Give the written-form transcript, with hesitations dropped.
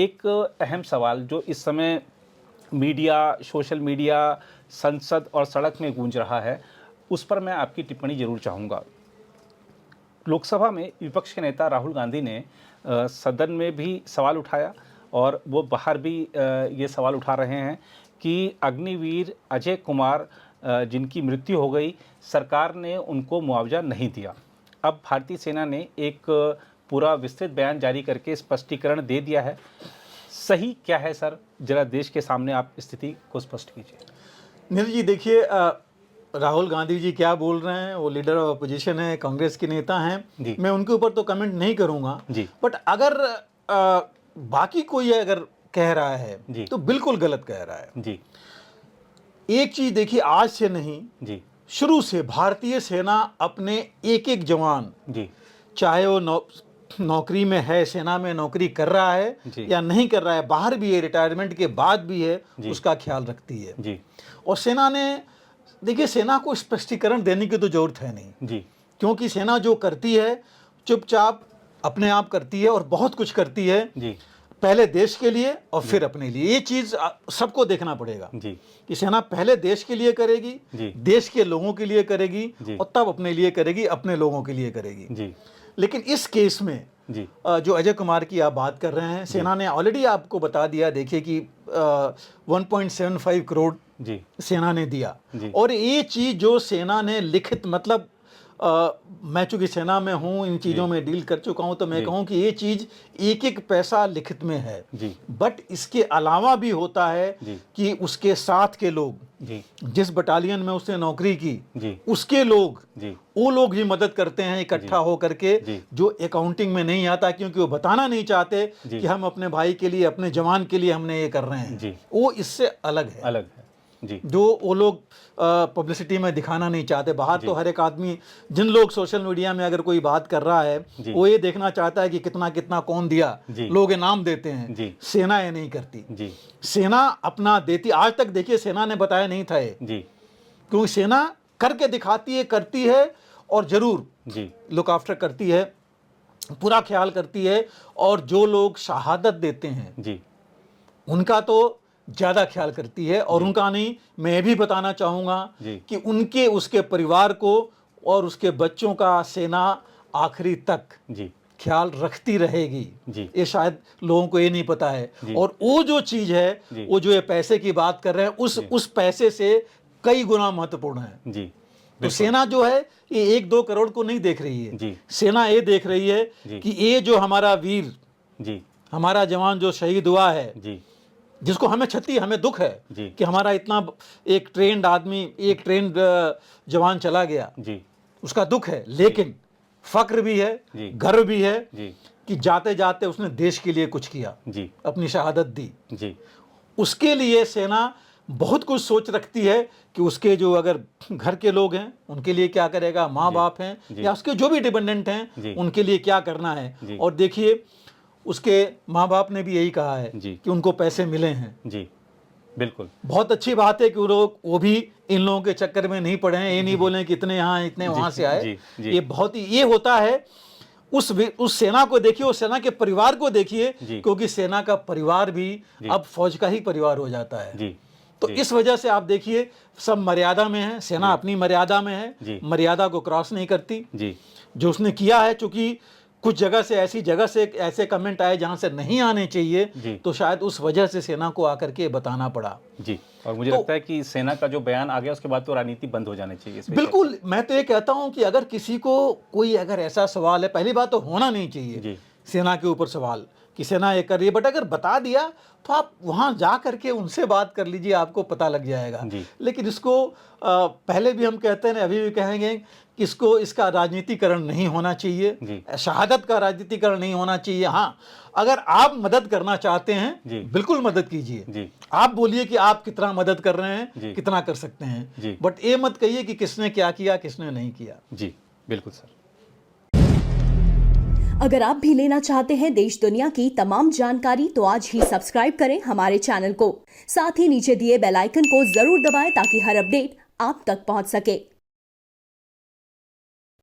एक अहम सवाल जो इस समय मीडिया, सोशल मीडिया, संसद और सड़क में गूंज रहा है, उस पर मैं आपकी टिप्पणी जरूर चाहूँगा। लोकसभा में विपक्ष के नेता राहुल गांधी ने सदन में भी सवाल उठाया और वो बाहर भी ये सवाल उठा रहे हैं कि अग्निवीर अजय कुमार जिनकी मृत्यु हो गई, सरकार ने उनको मुआवजा नहीं दिया। अब भारतीय सेना ने एक पूरा विस्तृत बयान जारी करके स्पष्टीकरण दे दिया है। सही क्या है सर? जरा देश के सामने आप स्थिति को स्पष्ट कीजिए। नीरज जी, देखिए राहुल गांधी जी क्या बोल रहे हैं, वो लीडर ऑफ अपोजिशन है, कांग्रेस के नेता हैं, मैं उनके ऊपर तो कमेंट नहीं करूंगा जी। बट अगर बाकी कोई अगर कह रहा है तो बिल्कुल गलत कह रहा है जी। एक चीज देखिए, आज से नहीं जी, शुरू से भारतीय सेना अपने एक एक जवान जी, चाहे वो नौकरी में है, सेना में नौकरी कर रहा है या नहीं कर रहा है, बाहर भी है, रिटायरमेंट के बाद भी है, उसका ख्याल रखती है जी। और सेना ने, देखिए सेना को स्पष्टीकरण देने की तो जरूरत है नहीं जी, क्योंकि सेना जो करती है चुपचाप अपने आप करती है और बहुत कुछ करती है जी। पहले देश के लिए और फिर अपने लिए, ये चीज सबको देखना पड़ेगा जी, कि सेना पहले देश के लिए करेगी जी, देश के लोगों के लिए करेगी और तब अपने लिए करेगी, अपने लोगों के लिए करेगी जी। लेकिन इस केस में जी, जो अजय कुमार की आप बात कर रहे हैं, सेना ने ऑलरेडी आपको बता दिया, देखिए कि 1.75 करोड़ जी सेना ने दिया और ये चीज जो सेना ने लिखित, मतलब मैं चूंकि सेना में हूं, इन चीज़ों में डील कर चुका हूं, तो मैं कहूं कि ये चीज़ एक एक पैसा लिखित में है जी। बट इसके अलावा भी होता है कि उसके साथ के लोग जी, जिस बटालियन में उसने नौकरी की जी, उसके लोग जी, वो लोग भी मदद करते हैं इकट्ठा हो करके, जो अकाउंटिंग में नहीं आता, क्योंकि वो बताना नहीं चाहते कि हम अपने भाई के लिए, अपने जवान के लिए हमने ये कर रहे हैं। वो इससे अलग है जी, जो वो लोग पब्लिसिटी में दिखाना नहीं चाहते। बाहर तो हर एक आदमी, जिन लोग सोशल मीडिया में अगर कोई बात कर रहा है, वो ये देखना चाहता है कि कितना कितना कौन दिया, लोग इनाम देते हैं। सेना ये नहीं करती जी। सेना अपना देती, आज तक देखिए सेना ने बताया नहीं था ये जी, क्योंकि सेना करके दिखाती है, करती है और जरूर जी लुक आफ्टर करती है, पूरा ख्याल करती है। और जो लोग शहादत देते हैं जी, उनका तो ज़्यादा ख्याल करती है। और उनका नहीं, मैं भी बताना चाहूँगा कि उनके, उसके परिवार को और उसके बच्चों का सेना आखिरी तक जी ख्याल रखती रहेगी जी। ये शायद लोगों को ये नहीं पता है। और वो जो चीज़ है, वो जो ये पैसे की बात कर रहे हैं, उस पैसे से कई गुना महत्वपूर्ण है जी। तो सेना जो है ये 1-2 करोड़ को नहीं देख रही है जी। सेना ये देख रही है कि ये जो हमारा वीर जी, हमारा जवान जो शहीद हुआ है जी, जिसको हमें क्षति, हमें दुख है कि हमारा इतना एक ट्रेंड आदमी, एक ट्रेंड जवान चला गया जी, उसका दुख है। लेकिन फक्र भी है, गर्व भी है कि जाते जाते उसने देश के लिए कुछ किया जी, अपनी शहादत दी जी। उसके लिए सेना बहुत कुछ सोच रखती है कि उसके जो अगर घर के लोग हैं उनके लिए क्या करेगा, माँ बाप हैं या उसके जो भी डिपेंडेंट हैं उनके लिए क्या करना है। और देखिए उसके माँ बाप ने भी यही कहा है कि उनको पैसे मिले हैं जी। बिल्कुल, बहुत अच्छी बात है कि वो भी इन लोगों के चक्कर में नहीं पड़े हैं। ये नहीं बोले कि इतने यहाँ इतने वहां से आए। ये बहुत ही ये होता है उस सेना को देखिए, उस सेना के परिवार को देखिए, क्योंकि सेना का परिवार भी अब फौज का ही परिवार हो जाता है जी। तो इस वजह से आप देखिए सब मर्यादा में है, सेना अपनी मर्यादा में है, मर्यादा को क्रॉस नहीं करती जी। जो उसने किया है, चूंकि कुछ जगह से ऐसे कमेंट आए जहां से नहीं आने चाहिए, तो शायद उस वजह से सेना को आकर के बताना पड़ा जी। और मुझे लगता है कि सेना का जो बयान आ गया उसके बाद तो राजनीति बंद हो जानी चाहिए। बिल्कुल, मैं तो ये कहता हूं कि अगर किसी को कोई अगर ऐसा सवाल है, पहली बात तो होना नहीं चाहिए सेना के ऊपर सवाल कि सेना ये कर रही है, बट अगर बता दिया तो आप वहां जा करके उनसे बात कर लीजिए, आपको पता लग जाएगा। लेकिन इसको पहले भी हम कहते हैं, अभी भी कहेंगे कि इसका राजनीतिकरण नहीं होना चाहिए, शहादत का राजनीतिकरण नहीं होना चाहिए। हाँ, अगर आप मदद करना चाहते हैं बिल्कुल मदद कीजिए, आप बोलिए कि आप कितना मदद कर रहे हैं, कितना कर सकते हैं, बट ये मत कहिए कि किसने क्या किया, किसने नहीं किया जी। बिल्कुल सर। अगर आप भी लेना चाहते हैं देश दुनिया की तमाम जानकारी, तो आज ही सब्सक्राइब करें हमारे चैनल को। साथ ही नीचे दिए बेल आइकन को जरूर दबाएं ताकि हर अपडेट आप तक पहुंच सके।